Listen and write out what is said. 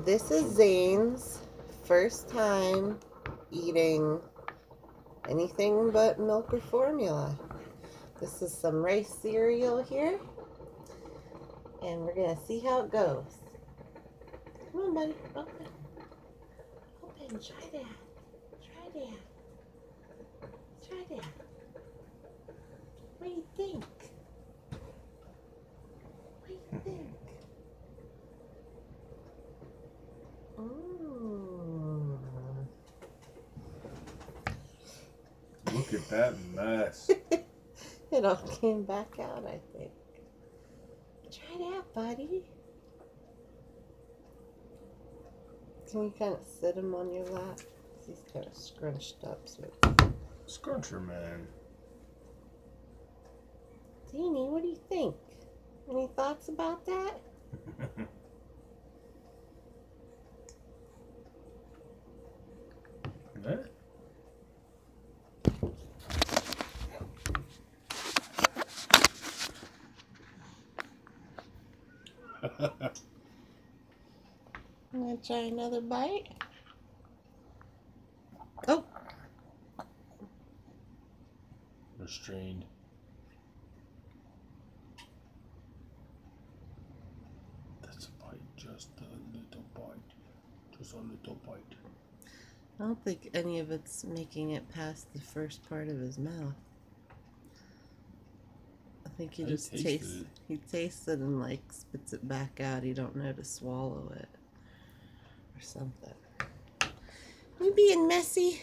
This is Zane's first time eating anything but milk or formula. This is some rice cereal here, and we're gonna see how it goes. Come on, buddy, open. Open, try that. Try that. Try that. What do you think? What do you think? Look at that mess. It all came back out, I think. Try that, buddy. Can you kind of sit him on your lap? He's kind of scrunched up. So. Scruncher man. Deanie, what do you think? Any thoughts about that? Huh? I'm gonna try another bite. Oh! Restrained. That's a bite, just a little bite. Just a little bite. I don't think any of it's making it past the first part of his mouth. I think he just tastes it. He tastes it and like spits it back out. You don't know to swallow it or something. You being messy?